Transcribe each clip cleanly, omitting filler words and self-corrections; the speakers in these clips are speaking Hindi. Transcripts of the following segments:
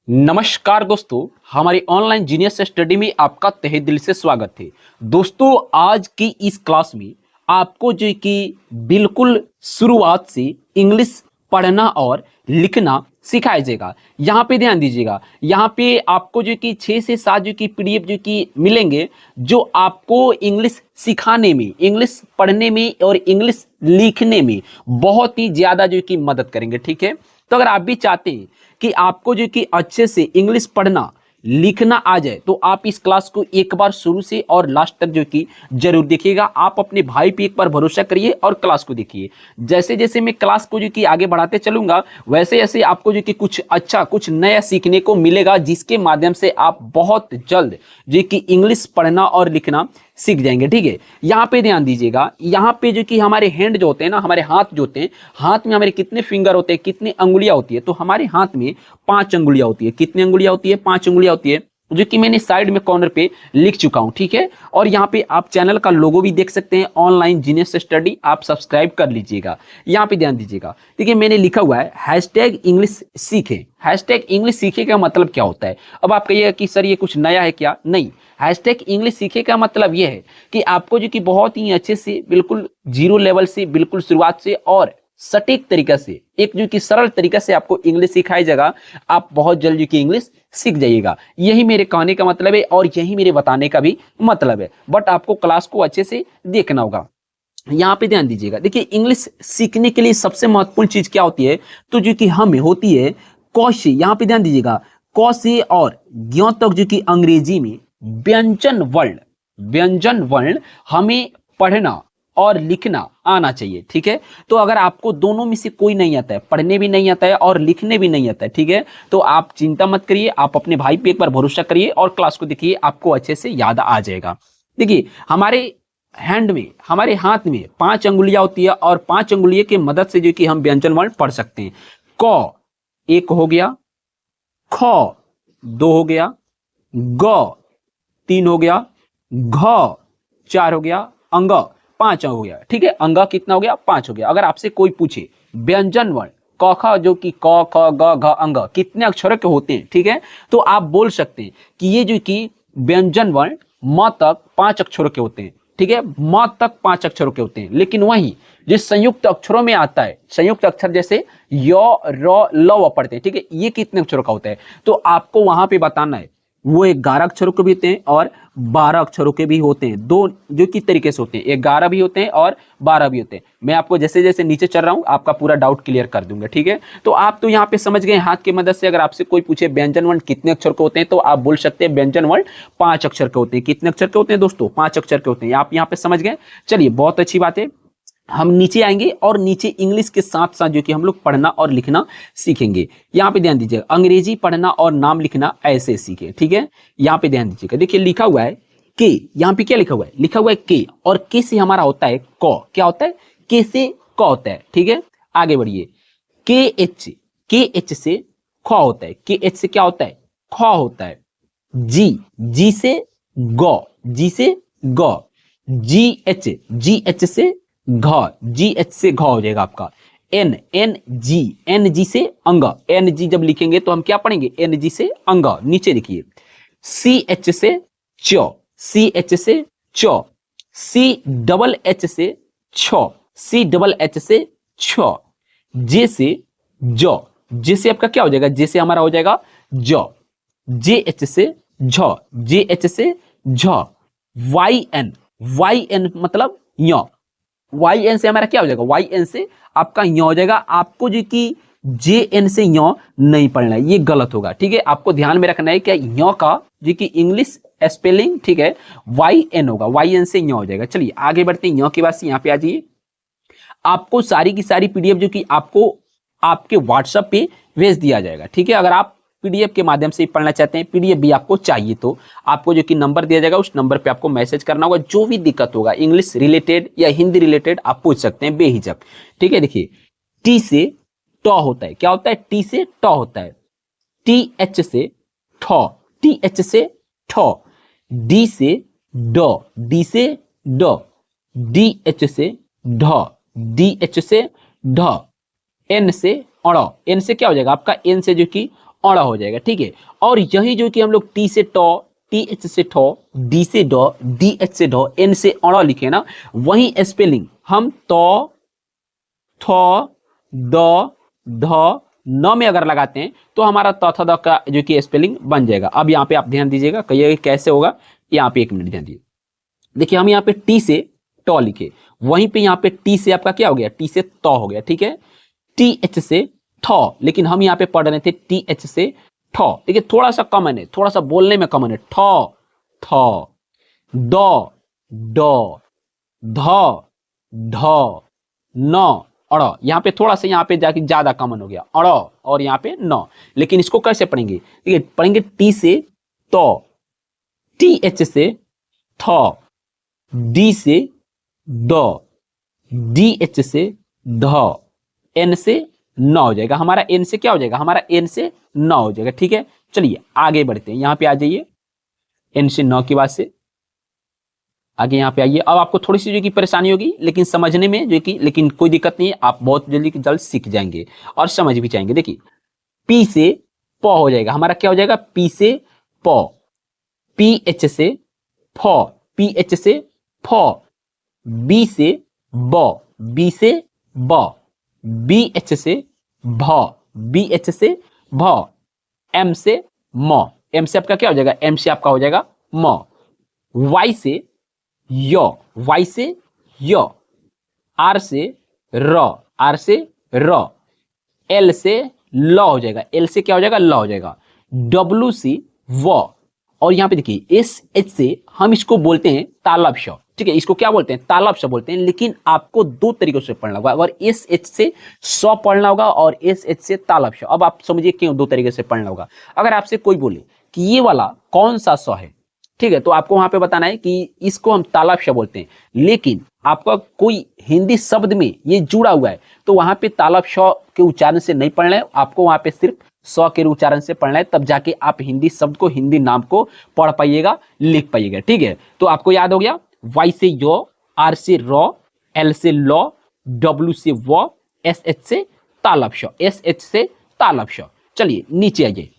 नमस्कार दोस्तों, हमारी ऑनलाइन जीनियस स्टडी में आपका तहे दिल से स्वागत है। दोस्तों, आज की इस क्लास में आपको जो कि बिल्कुल शुरुआत से इंग्लिश पढ़ना और लिखना सिखाया जाएगा। यहाँ पे ध्यान दीजिएगा, यहाँ पे आपको जो कि 6 से 7 जो कि पीडीएफ जो कि मिलेंगे, जो आपको इंग्लिश सिखाने में, इंग्लिश पढ़ने में और इंग्लिश लिखने में बहुत ही ज़्यादा जो कि मदद करेंगे। ठीक है, तो अगर आप भी चाहते हैं कि आपको जो कि अच्छे से इंग्लिश पढ़ना लिखना आ जाए, तो आप इस क्लास को एक बार शुरू से और लास्ट तक जो कि जरूर देखिएगा। आप अपने भाई पे एक बार भरोसा करिए और क्लास को देखिए। जैसे जैसे मैं क्लास को जो कि आगे बढ़ाते चलूंगा, वैसे वैसे आपको जो कि कुछ अच्छा, कुछ नया सीखने को मिलेगा, जिसके माध्यम से आप बहुत जल्द जो कि इंग्लिश पढ़ना और लिखना सीख जाएंगे। ठीक है, यहाँ पे ध्यान दीजिएगा, यहाँ पे जो कि हमारे हैंड जो होते हैं ना, हमारे हाथ जो होते हैं, हाथ में हमारे कितने फिंगर होते हैं, कितनी अंगुलियां होती है, तो हमारे हाथ में 5 अंगुलियां होती है। कितनी अंगुलियां होती है? 5 अंगुलियां होती है, जो कि मैंने साइड में कॉर्नर पे लिख चुका हूं। ठीक है, और यहाँ पे आप चैनल का लोगो भी देख सकते हैं, ऑनलाइन जीनियस स्टडी, आप सब्सक्राइब कर लीजिएगा। यहाँ पे ध्यान दीजिएगा, देखिए मैंने लिखा हुआ है हैशटैग इंग्लिश सीखें। हैशटैग इंग्लिश सीखे का मतलब क्या होता है? अब आप कहिएगा कि सर ये कुछ नया है क्या? नहीं, हैशटैग इंग्लिश सीखे का मतलब यह है कि आपको जो कि बहुत ही अच्छे से, बिल्कुल जीरो लेवल से, बिल्कुल शुरुआत से और सटीक तरीका से, एक जो कि सरल तरीका से आपको इंग्लिश सिखाई जाएगा। आप बहुत जल्दी की इंग्लिश सीख जाइएगा। यही मेरे कहने का मतलब है और यही मेरे बताने का भी मतलब है, बट आपको क्लास को अच्छे से देखना होगा। यहाँ पे ध्यान दीजिएगा, देखिए इंग्लिश सीखने के लिए सबसे महत्वपूर्ण चीज क्या होती है, तो जो कि हमें होती है क से। यहाँ पे ध्यान दीजिएगा, क से और ज्ञ तक जो कि अंग्रेजी में व्यंजन वर्ण हमें पढ़ना और लिखना आना चाहिए। ठीक है, तो अगर आपको दोनों में से कोई नहीं आता है, पढ़ने भी नहीं आता है और लिखने भी नहीं आता है, ठीक है, तो आप चिंता मत करिए, आप अपने भाई पे एक बार भरोसा करिए और क्लास को देखिए, आपको अच्छे से याद आ जाएगा। देखिए हमारे हैंड में, हमारे हाथ में 5 अंगुलियां होती है और 5 अंगुलियों की मदद से जो कि हम व्यंजन वर्ण पढ़ सकते हैं। क 1 हो गया, ख 2 हो गया, ग 3 हो गया, घ 4 हो गया, अंग 5 हो गया। ठीक है, अंग कितना हो गया? 5 हो गया। अगर आपसे कोई पूछे व्यंजन वर्ण क ख, जो कि क ख ग घ अंग कितने अक्षरों के होते हैं, ठीक है, तो आप बोल सकते हैं कि ये जो कि व्यंजन वर्ण म तक 5 अक्षरों के होते हैं। ठीक है, म तक 5 अक्षरों के होते हैं, लेकिन वही जो संयुक्त अक्षरों में आता है, संयुक्त अक्षर जैसे य र ल व पढ़ते हैं, ठीक है, ये कितने अक्षरों का होता है, तो आपको वहां पे बताना है। वो 11 अक्षरों के भी होते हैं और 12 अक्षरों के भी होते हैं। दो जो कि तरीके से होते हैं, 11 भी होते हैं और 12 भी होते हैं। मैं आपको जैसे जैसे नीचे चल रहा हूं, आपका पूरा डाउट क्लियर कर दूंगा। ठीक है, तो आप तो यहाँ पे समझ गए हाथ की मदद से। अगर आपसे कोई पूछे व्यंजन वर्ण कितने अक्षर के होते हैं, तो आप बोल सकते हैं व्यंजन वर्ण 5 अक्षर के होते हैं। कितने अक्षर के होते हैं दोस्तों? 5 अक्षर के होते हैं। आप यहाँ पे समझ गए। चलिए, बहुत अच्छी बात है। हम नीचे आएंगे और नीचे इंग्लिश के साथ साथ जो कि हम लोग पढ़ना और लिखना सीखेंगे। यहाँ पे ध्यान दीजिएगा, अंग्रेजी पढ़ना और नाम लिखना ऐसे सीखे। ठीक है, यहाँ पे ध्यान दीजिएगा, देखिए लिखा हुआ है के। यहाँ पे क्या लिखा हुआ है? लिखा हुआ है के, और के से हमारा होता है क। क्या होता है? के से क होता है। ठीक है, आगे बढ़िए। के एच से ख होता है। के एच से क्या होता है? ख होता है। जी से ग, जी से ग। जी एच से घ, जी एच से घ हो जाएगा आपका। एन जी से अंग, एन जी जब लिखेंगे तो हम क्या पढ़ेंगे? एन जी से अंग। नीचे लिखिए, सी एच से च, सी एच से च। सी डबल एच से छ, सी डबल एच से छ। जे से ज, जे से आपका क्या हो जाएगा? जे से हमारा हो जाएगा ज। जे एच से झ, जे एच से झ। वाई एन मतलब य, वाई एन से हमारा क्या हो जाएगा? वाई एन से आपका य हो जाएगा। आपको जो कि जे एन से य नहीं पढ़ना है, ये गलत होगा। ठीक है, आपको ध्यान में रखना है कि य का जो कि इंग्लिश स्पेलिंग, ठीक है, वाई एन होगा, वाई एन से य हो जाएगा। चलिए आगे बढ़ते हैं। य के बाद से यहाँ पे आ जाइए। आपको सारी की सारी पीडीएफ जो कि आपको आपके व्हाट्सएप पे भेज दिया जाएगा। ठीक है, अगर आप पीडीएफ के माध्यम से पढ़ना चाहते हैं, पीडीएफ भी आपको चाहिए, तो आपको जो कि नंबर दिया जाएगा, उस नंबर पे आपको मैसेज करना होगा। जो भी दिक्कत होगा इंग्लिश रिलेटेड या हिंदी रिलेटेड, आप पूछ सकते हैं बेहिचक। ठीक है, देखिए टी से ट होता है। क्या होता है? टी से ट होता है। टी एच से ठ, टी एच से ठ। डी से ड, डी से ड। डी एच से ढ, डी एच से ढ। एन से अड़, एन से क्या हो जाएगा आपका? एन से जो कि अड़ा हो जाएगा, ठीक है। और यही जो कि हम लोग टी से टॉ, टी एच से ठो, डी से डॉ, डी एच से ढो, एन से अड़ा लिखे ना, वही स्पेलिंग हम तो, थो, द, ध, न में अगर लगाते हैं तो हमारा त थ द का जो कि स्पेलिंग बन जाएगा। अब यहाँ पे आप ध्यान दीजिएगा, कहिएगा कैसे होगा। यहाँ पे 1 मिनट ध्यान दीजिए। देखिए हम यहाँ पे टी से टॉ लिखे, वहीं पे यहाँ पे टी से आपका क्या हो गया, टी से तो हो गया, ठीक है। टी एच से ठो, लेकिन हम यहाँ पे पढ़ रहे थे टी एच से ठो। देखिए थोड़ा सा कॉमन है, थोड़ा सा बोलने में कॉमन है। ठो, थो, द, डो, ध, ढ, न, अड़। यहाँ पे थोड़ा सा यहाँ पे जाके ज्यादा कॉमन हो गया, अड़ और यहाँ पे न। लेकिन इसको कैसे पढ़ेंगे, देखिए पढ़ेंगे टी से तो, टी एच से थ, डी से द, डी एच से ध, एन से न हो जाएगा हमारा। एन से क्या हो जाएगा हमारा, एन से न हो जाएगा, ठीक है। चलिए आगे बढ़ते हैं, यहाँ पे आ जाइए। एन से न की बात से आगे यहाँ पे आइए। अब आपको थोड़ी सी जो कि परेशानी होगी, लेकिन समझने में जो कि, लेकिन कोई दिक्कत नहीं है, आप बहुत जल्दी जल्द सीख जाएंगे और समझ भी जाएंगे। देखिए पी से प हो जाएगा हमारा, क्या हो जाएगा, पी से प, पी एच से फ, पी एच से फ, बी से ब, बी से ब, बी एच से भ, बी एच से भ, एम से म, एम से आपका क्या हो जाएगा, एम से आपका हो जाएगा म, वाई से यो, वाई से यो, आर से र, आर से र, एल से ल हो जाएगा, एल से क्या हो जाएगा, ल हो जाएगा, डब्ल्यू से व। और यहाँ पे देखिए एस एच से हम इसको बोलते हैं तालब श, ठीक है। इसको क्या बोलते हैं, तालब श बोलते हैं। लेकिन आपको 2 तरीकों से पढ़ना होगा, अगर एस एच से स पढ़ना होगा और एस एच से तालब श। अब आप समझिए क्यों 2 तरीके से पढ़ना होगा। अगर आपसे कोई बोले कि ये वाला कौन सा स है, ठीक है, तो आपको वहां पे बताना है कि इसको हम तालब श बोलते हैं। लेकिन आपका कोई हिंदी शब्द में ये जुड़ा हुआ है तो वहां पे तालब श के उच्चारण से नहीं पढ़ना है, आपको वहां पे सिर्फ स के उच्चारण से पढ़ना है। तब जाके आप हिंदी शब्द को, हिंदी नाम को पढ़ पाइएगा, लिख पाइएगा, ठीक है। तो आपको याद हो गया, वाई से यो, आर से र, एल से ल, डब्ल्यू से व, एस एच से तालब श, एस एच से तालब श। चलिए नीचे आइए,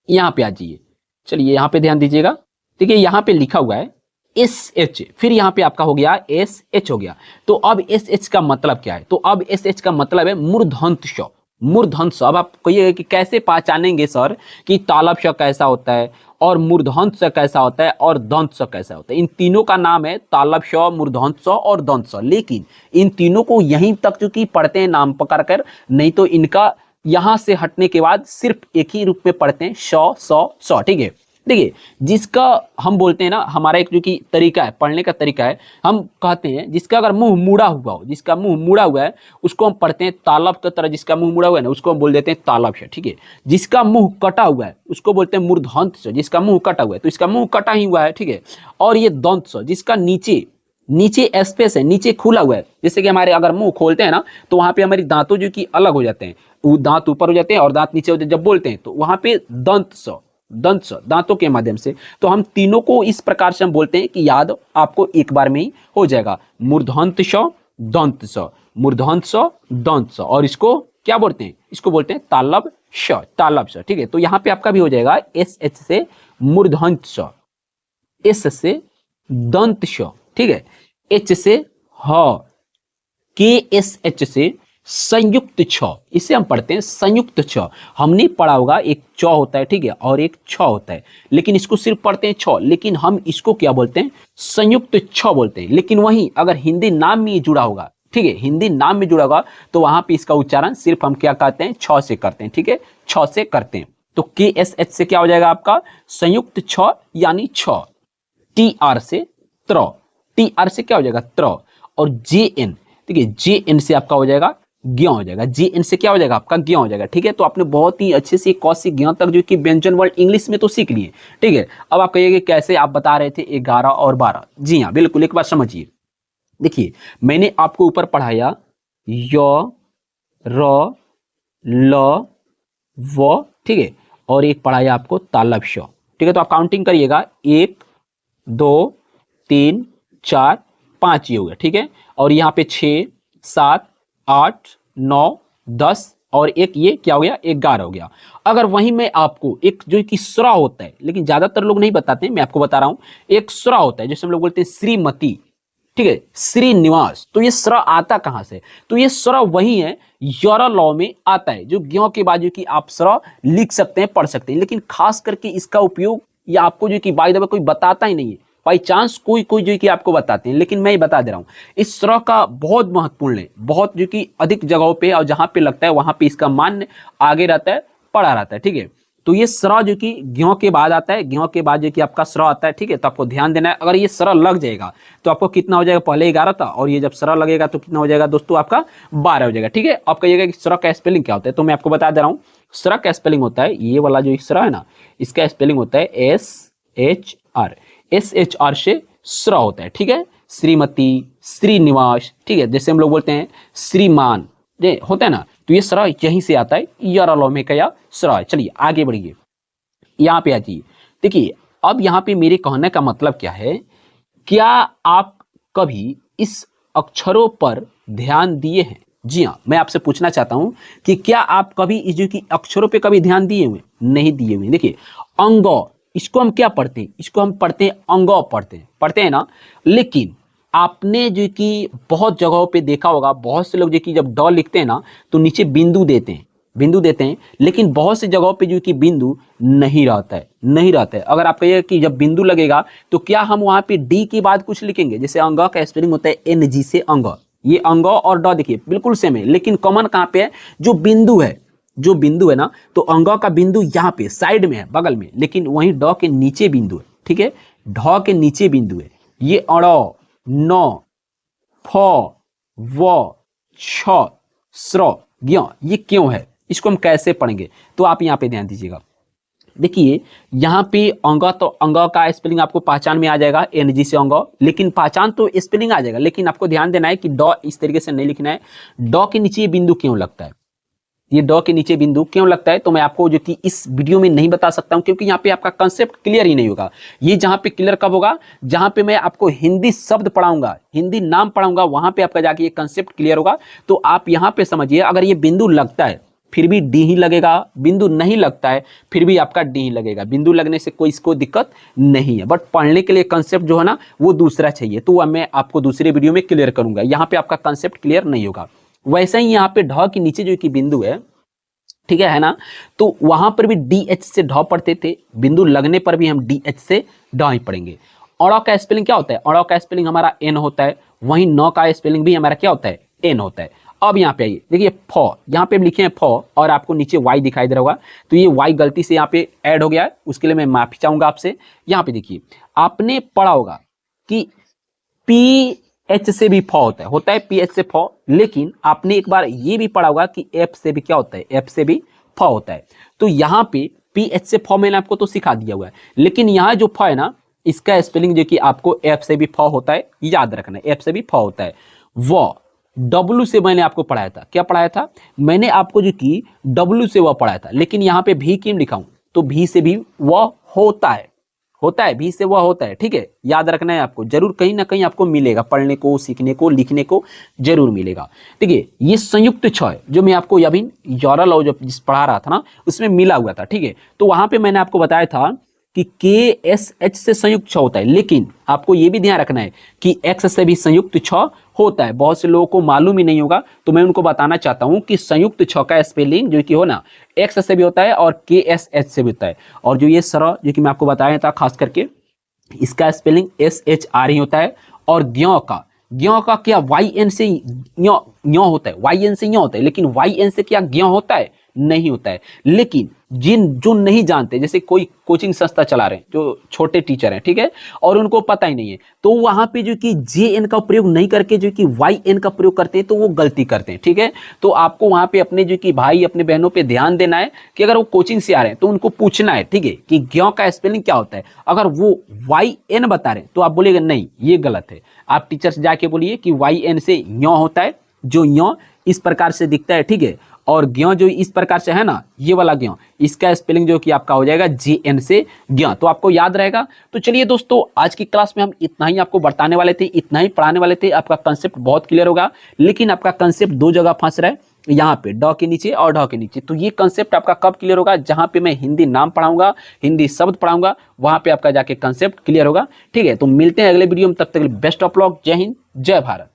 यहाँ पे आ जाइए। चलिए यहाँ पे ध्यान दीजिएगा, देखिए यहाँ पे लिखा हुआ है एस एच, फिर यहाँ पे आपका हो गया एस एच हो गया। तो अब एस एच का मतलब क्या है, तो अब एस एच का मतलब है मूर्धन्य श, मूर्धन्य श। अब आप कहिए कि कैसे पहचानेंगे सर कि तालब श कैसा होता है और मूर्धन्य श कैसा होता है और दंत श कैसा होता है। इन तीनों का नाम है तालब श, मूर्धन्य श और दंत श। लेकिन इन तीनों को यहीं तक जो कि पढ़ते हैं नाम पकड़ कर, नहीं तो इनका यहां से हटने के बाद सिर्फ एक ही रूप में पढ़ते हैं, श, स, स, ठीक है। देखिए जिसका हम बोलते हैं ना, हमारा एक जो कि तरीका है, पढ़ने का तरीका है, हम कहते हैं जिसका अगर मुंह मुड़ा हुआ हो, जिसका मुंह मुड़ा हुआ है उसको हम पढ़ते हैं तालब की तरह। जिसका मुंह मुड़ा हुआ है ना उसको हम बोल देते हैं तालब श, ठीक है। जिसका मुंह कटा हुआ है उसको बोलते हैं मूर्धन्य श, जिसका मुंह कटा हुआ है तो इसका मुंह कटा ही हुआ है, ठीक है। और ये दंत श, जिसका नीचे नीचे स्पेस है, नीचे खुला हुआ है। जैसे कि हमारे अगर मुंह खोलते हैं ना तो वहां पे हमारी दांतों जो कि अलग हो जाते हैं, वो दांत ऊपर हो जाते हैं और दांत नीचे हो जाते हैं। जब बोलते हैं तो वहां पे दंत स, दंत स, दांतों के माध्यम से। तो हम तीनों को इस प्रकार से हम बोलते हैं कि याद आपको एक बार में ही हो जाएगा, मूर्धन्य श, दंत स, मूर्धन्य श, दंत स। और इसको क्या बोलते हैं, इसको बोलते हैं तालब श, तालब श, ठीक है। तो यहाँ पे आपका भी हो जाएगा एस एच से मूर्धन्य श, एस से दंत श, ठीक है, एच से ह, के एस एच से संयुक्त छ, इसे हम पढ़ते हैं संयुक्त छ। हमने पढ़ा होगा एक च होता है, ठीक है, और एक छ होता है, लेकिन इसको सिर्फ पढ़ते हैं छ, लेकिन हम इसको क्या बोलते हैं, संयुक्त छ बोलते हैं। लेकिन वहीं अगर हिंदी नाम में जुड़ा होगा, ठीक है, हिंदी नाम में जुड़ा होगा तो वहां पे इसका उच्चारण सिर्फ हम क्या कहते हैं, छ से करते हैं, ठीक है, छ से करते हैं। तो के एस एच से क्या हो जाएगा आपका संयुक्त छ यानी छ, टी आर से त्र, टी आर से क्या हो जाएगा त्र, और जे एन, देखिए जे एन से आपका हो जाएगा ज्ञ हो जाएगा, जे एन से क्या हो जाएगा आपका ज्ञ हो जाएगा, ठीक है। तो आपने बहुत ही अच्छे से क से ज्ञ तक जो कि व्यंजन वर्ड इंग्लिश में तो सीख लिए, ठीक है। अब आप कहिए कि कैसे, आप बता रहे थे 11 और 12, जी हाँ बिल्कुल, एक बार समझिए। देखिए मैंने आपको ऊपर पढ़ाया य, र, ल, व, ठीक है, और एक पढ़ाया आपको तालब श, ठीक है। तो आप काउंटिंग करिएगा, 1 2 3 4 5 ये हो गया, ठीक है। और यहाँ पे 6 7 8 9 10 और एक ये क्या हो गया, एक गार हो गया। अगर वहीं में आपको एक जो कि स्र होता है, लेकिन ज्यादातर लोग नहीं बताते, मैं आपको बता रहा हूं, एक स्र होता है जैसे हम लोग बोलते हैं श्रीमती, ठीक है, श्रीनिवास। तो ये स्र आता कहां से, तो ये स्र वही है, यरा लॉ में आता है, जो ज्ञ के बाद जो कि आप स्र लिख सकते हैं, पढ़ सकते हैं, लेकिन खास करके इसका उपयोग ये आपको जो कि बाय द वे कोई बताता ही नहीं है, बाई चांस कोई कोई जो कि आपको बताते हैं, लेकिन मैं ये बता दे रहा हूं, इस स्र का बहुत महत्वपूर्ण है, बहुत जो कि अधिक जगहों पे और जहां पे लगता है वहां पे इसका मान आगे रहता है, पड़ा रहता है, ठीक है। तो ये स्र जो कि ज्ञ के बाद आता है, ज्ञ के बाद जो कि आपका स्र आता है, ठीक है। तो आपको ध्यान देना है, अगर ये स्र लग जाएगा तो आपको कितना हो जाएगा, पहले 11 था, और ये जब स्र लगेगा तो कितना हो जाएगा दोस्तों, आपका 12 हो जाएगा, ठीक है। आप कहिएगा कि स्र का स्पेलिंग क्या होता है, तो मैं आपको बता दे रहा हूं, स्र का स्पेलिंग होता है, ये वाला जो स्र है ना, इसका स्पेलिंग होता है SHR, SHR से स्र होता है, ठीक है। श्रीमती, श्रीनिवास, ठीक है, जैसे हम लोग बोलते हैं श्रीमान, ये होता है ना, तो ये स्र यहीं से आता है, यरा लॉ में क्या स्र है। चलिए आगे बढ़िए, यहां पे आ जाइए। देखिए अब यहां पे मेरे कहने का मतलब क्या है, क्या आप कभी इस अक्षरों पर ध्यान दिए हैं? जी हाँ, मैं आपसे पूछना चाहता हूं कि क्या आप कभी इस जो कि अक्षरों पे कभी ध्यान दिए हुए? नहीं दिए हुए। देखिए अंग, इसको हम क्या पढ़ते हैं, इसको हम पढ़ते हैं अंग, पढ़ते हैं ना, लेकिन आपने जो कि बहुत जगहों पे देखा होगा, बहुत से लोग जो कि जब ड लिखते हैं ना तो नीचे बिंदु देते हैं, लेकिन बहुत सी जगहों पे जो कि बिंदु नहीं रहता है, अगर आप कहिए कि जब बिंदु लगेगा तो क्या हम वहां पे डी के बाद कुछ लिखेंगे, जैसे अंग का स्पेलिंग होता है NG से अंग, ये अंग और ड देखिए बिल्कुल सेम है, लेकिन कॉमन कहां पे है, जो बिंदु है ना, तो अंग का बिंदु यहाँ पे साइड में है, बगल में, लेकिन वहीं ड के नीचे बिंदु है, ठीक है, ढ के नीचे बिंदु है। ये अड़, न, फ, व, छ, स्र, ज्ञ, ये क्यों है, इसको हम कैसे पढ़ेंगे, तो आप यहाँ पे ध्यान दीजिएगा। देखिए यहाँ पे अंग, तो अंग का स्पेलिंग आपको पहचान में आ जाएगा, NG से अंग, लेकिन पहचान तो स्पेलिंग आ जाएगा, लेकिन आपको ध्यान देना है कि ड इस तरीके से नहीं लिखना है। ड के नीचे ये बिंदु क्यों लगता है, ये ड के नीचे बिंदु क्यों लगता है, तो मैं आपको जो कि इस वीडियो में नहीं बता सकता हूं, क्योंकि यहाँ पे आपका कंसेप्ट क्लियर ही नहीं होगा। ये जहां पे क्लियर कब होगा, जहां पे मैं आपको हिंदी शब्द पढ़ाऊंगा, हिंदी नाम पढ़ाऊंगा, वहां पे आपका जाके ये कंसेप्ट क्लियर होगा। तो आप यहाँ पे समझिए, अगर ये बिंदु लगता है फिर भी डी ही लगेगा, बिंदु नहीं लगता है फिर भी आपका डी ही लगेगा, बिंदु लगने से कोई इसको दिक्कत नहीं है, बट पढ़ने के लिए कंसेप्ट जो है ना वो दूसरा चाहिए, तो वह मैं आपको दूसरे वीडियो में क्लियर करूंगा, यहाँ पे आपका कंसेप्ट क्लियर नहीं होगा। वैसे ही यहाँ पे ढ के नीचे जो कि बिंदु है, ठीक है ना, तो वहां पर भी DH से ढ पढ़ते थे, बिंदु लगने पर भी हम DH से ढ ही पढ़ेंगे। अड़ का स्पेलिंग क्या होता है, अड़ का स्पेलिंग हमारा N होता है, वहीं न का स्पेलिंग भी हमारा क्या होता है, N होता है। अब यहाँ पे आइए, देखिए फ, यहाँ पे हम लिखे हैं फ और आपको नीचे Y दिखाई दे रहा होगा, तो ये Y गलती से यहाँ पे ऐड हो गया है, उसके लिए मैं माफी चाहूंगा आपसे। यहाँ पे देखिए आपने पढ़ा होगा कि PH से भी फ होता है PH से फ, लेकिन आपने एक बार ये भी पढ़ा होगा कि F से भी क्या होता है, F से भी फ होता है। तो यहाँ पे PH से फ मैंने आपको तो सिखा दिया हुआ है, लेकिन यहाँ जो फ है ना, इसका स्पेलिंग जो कि आपको F से भी फ होता है, याद रखना है, F से भी फ होता है। व W से मैंने आपको पढ़ाया था, क्या पढ़ाया था, मैंने आपको जो कि W से वह पढ़ाया था, लेकिन यहाँ पे भी क्यों लिखाऊं, तो भी से भी वह होता है, भी से वह होता है, ठीक है, याद रखना है आपको, जरूर कहीं ना कहीं आपको मिलेगा, पढ़ने को, सीखने को, लिखने को जरूर मिलेगा। देखिए ये संयुक्त छ है, जो मैं आपको अभी यरा लॉ जो पढ़ा रहा था ना उसमें मिला हुआ था, ठीक है। तो वहां पे मैंने आपको बताया था कि KSH से संयुक्त छ होता है, लेकिन आपको ये भी ध्यान रखना है कि X से भी संयुक्त छ होता है, बहुत से लोगों को मालूम ही नहीं होगा, तो मैं उनको बताना चाहता हूं कि संयुक्त छ का स्पेलिंग जो कि हो ना X से भी होता है और KSH से भी होता है, और जो ये स्र जो कि मैं आपको बताया था खास करके इसका स्पेलिंग SHR ही होता है, और ज्ञ का क्या YN से ञ होता है, YN से ञ होता है, लेकिन YN से क्या ज्ञ होता है, नहीं होता है। लेकिन जो नहीं जानते, जैसे कोई कोचिंग संस्था चला रहे हैं, जो छोटे टीचर हैं, ठीक है, और उनको पता ही नहीं है, तो वहां पे जो कि JN का प्रयोग नहीं करके जो कि YN का प्रयोग करते हैं, तो वो गलती करते हैं, ठीक है। तो आपको वहां पे अपने जो कि भाई अपने बहनों पे ध्यान देना है कि अगर वो कोचिंग से आ रहे हैं तो उनको पूछना है, ठीक है, कि ज्ञ का स्पेलिंग क्या होता है। अगर वो YN बता रहे हैं तो आप बोलेगा नहीं ये गलत है, आप टीचर से जाके बोलिए कि YN से ञ होता है, जो ञ इस प्रकार से दिखता है, ठीक है, और ज्ञ जो इस प्रकार से है ना, ये वाला ज्ञ, इसका स्पेलिंग जो कि आपका हो जाएगा JN से ज्ञ, तो आपको याद रहेगा। तो चलिए दोस्तों, आज की क्लास में हम इतना ही आपको बताने वाले थे, इतना ही पढ़ाने वाले थे, आपका कंसेप्ट बहुत क्लियर होगा, लेकिन आपका कंसेप्ट दो जगह फंस रहा है। यहाँ पे ड के नीचे और ढ के नीचे। तो ये कंसेप्ट आपका कब क्लियर होगा? जहाँ पे मैं हिंदी नाम पढ़ाऊंगा, हिंदी शब्द पढ़ाऊंगा, वहां पे आपका जाके कंसेप्ट क्लियर होगा। ठीक है, तो मिलते हैं अगले वीडियो में, तब तक बेस्ट ऑफ लक। जय हिंद, जय भारत।